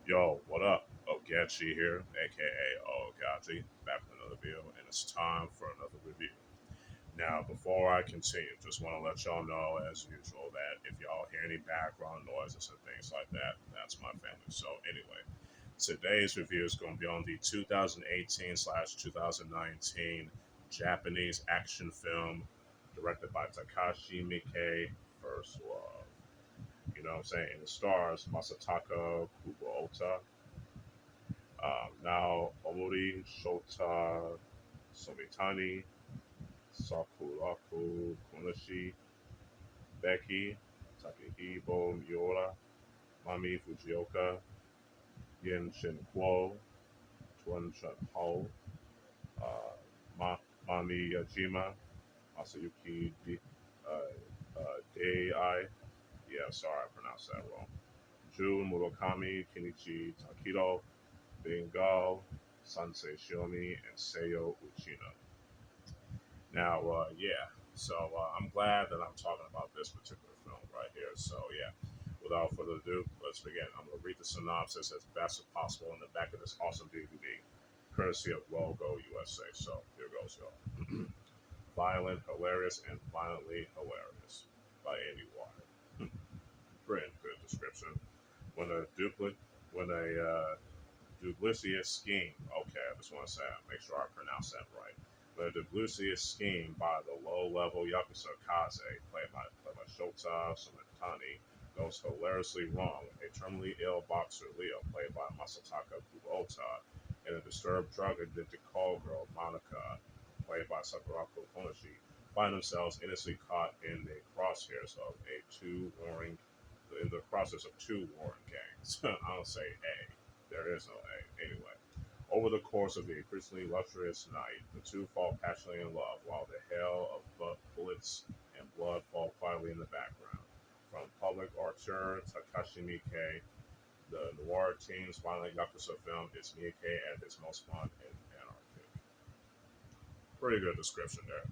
Yo, what up? Ogechi here, aka Oaghaji, back with another video, and it's time for another review. Now, before I continue, just want to let y'all know, as usual, that if y'all hear any background noises and things like that, that's my family. So, anyway, today's review is going to be on the 2018/2019 Japanese action film directed by Takashi Miike, First Love. You know what I'm saying? And it stars Masataka Kubota, now Omori, Shota, Sometani, Sakurako, Konishi, Becky, Takahiro, Miura, Mami, Fujioka, Cheng-Kuo, Tuan, Chun-Hao, uh, Mami, Yajima, Masayuki, Deai. Yeah, sorry, I pronounced that wrong. Jun, Murakami, Kenichi, Takitoh, Bengal, Sansei, Shihomi, and Seiyo, Uchino. Now, I'm glad that I'm talking about this particular film right here. So, yeah, without further ado, let's begin. I'm going to read the synopsis as best as possible in the back of this awesome DVD, courtesy of Logo USA. So, here goes, y'all. Violent, hilarious, and violently hilarious by Andy Water. Pretty good description. When a duplicate, when a duplicitous scheme. Okay, I just want to say, make sure I pronounce that right. The duplicitous scheme by the low-level Yakuza Kaze, played by Shota Sometani, goes hilariously wrong. A terminally ill boxer, Leo, played by Masataka Kubota, and a disturbed drug-addicted call girl, Monica, played by Sakurako Konishi, find themselves innocently caught in the crosshairs of the process of two warring gangs. I don't say A. There is no A. Anyway, over the course of the increasingly luxurious night, the two fall passionately in love while the hail of bullets and blood fall quietly in the background. From public auteur Takashi Miike, the noir teen's violent Yakuza film is Miike at its most fun and anarchic. Pretty good description there.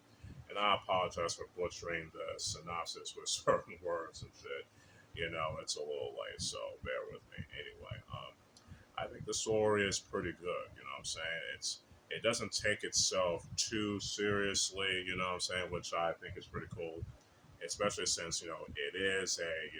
And I apologize for butchering the synopsis with certain words and shit. You know, it's a little late, so bear with me. Anyway, I think the story is pretty good. You know what I'm saying? It doesn't take itself too seriously. You know what I'm saying? Which I think is pretty cool, especially since it is a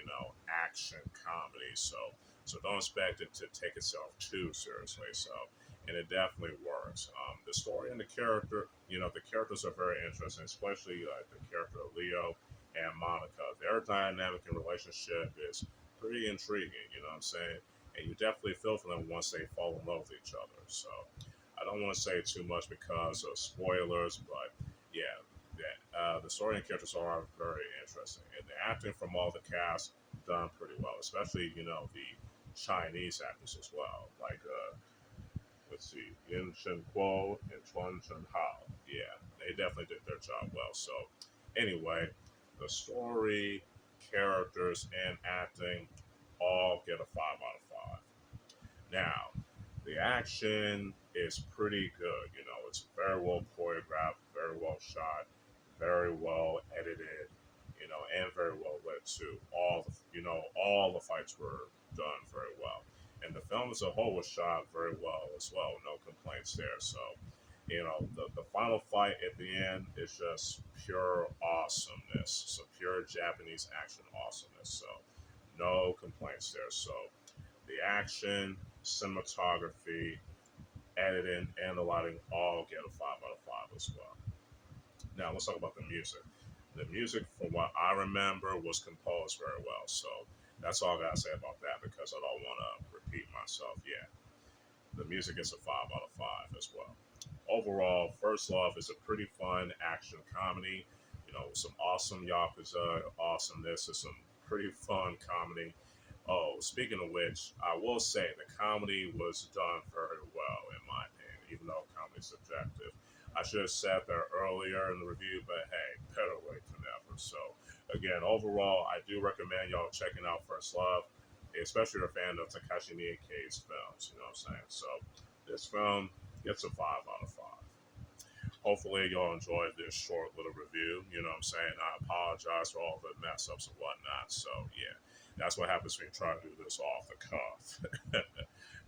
action comedy. So don't expect it to take itself too seriously. So and it definitely works. The story and the character, the characters are very interesting, especially the character of Leo and Monica. Their dynamic and relationship is pretty intriguing. You know what I'm saying? And you definitely feel for them once they fall in love with each other. So I don't want to say too much because of spoilers, but yeah, the story and characters are very interesting, and the acting from all the cast done pretty well, especially the Chinese actors as well. Like let's see, Yin Chen-Kuo and Tuan Chun-Hao. Yeah, they definitely did their job well. So anyway, the story, characters, and acting all get a 5 out of 5. Now, the action is pretty good. It's very well choreographed, very well shot, very well edited, and very well lit too. All the fights were done very well, and the film as a whole was shot very well as well. No complaints there. So, the final fight at the end is just pure awesomeness. So pure Japanese action awesomeness. So no complaints there. So the action, cinematography, editing, and the lighting all get a 5 out of 5 as well. Now let's talk about the music. The music, from what I remember, was composed very well. So that's all I gotta say about that because I don't want to repeat myself. Yeah, the music is a 5 out of 5 as well. Overall, First Love is a pretty fun action comedy. Some awesome yakuza awesomeness, and some pretty fun comedy. Oh, speaking of which, I will say the comedy was done very well, in my opinion, even though comedy is subjective. I should have said that earlier in the review, but hey, better late than never. So, again, overall, I do recommend y'all checking out First Love, especially if you're a fan of Takashi Miike's films. You know what I'm saying? So, this film gets a 5 out of 5. Hopefully, y'all enjoyed this short little review. You know what I'm saying? I apologize for all the mess ups and whatnot. So, yeah, that's what happens when you try to do this off the cuff.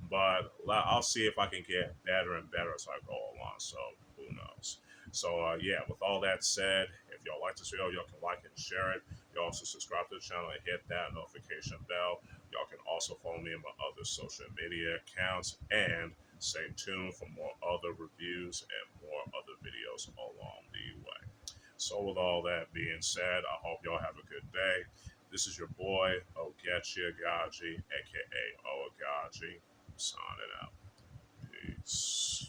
But I'll see if I can get better and better as I go along. So who knows? So yeah, with all that said, if y'all like this video, y'all can like and share it. You also subscribe to the channel and hit that notification bell. Y'all can also follow me on my other social media accounts and stay tuned for more other reviews and more other videos along the way. So with all that being said, I hope y'all have a good day. This is your boy, Ogechi Aghaji, aka Oaghaji, signing out. Peace.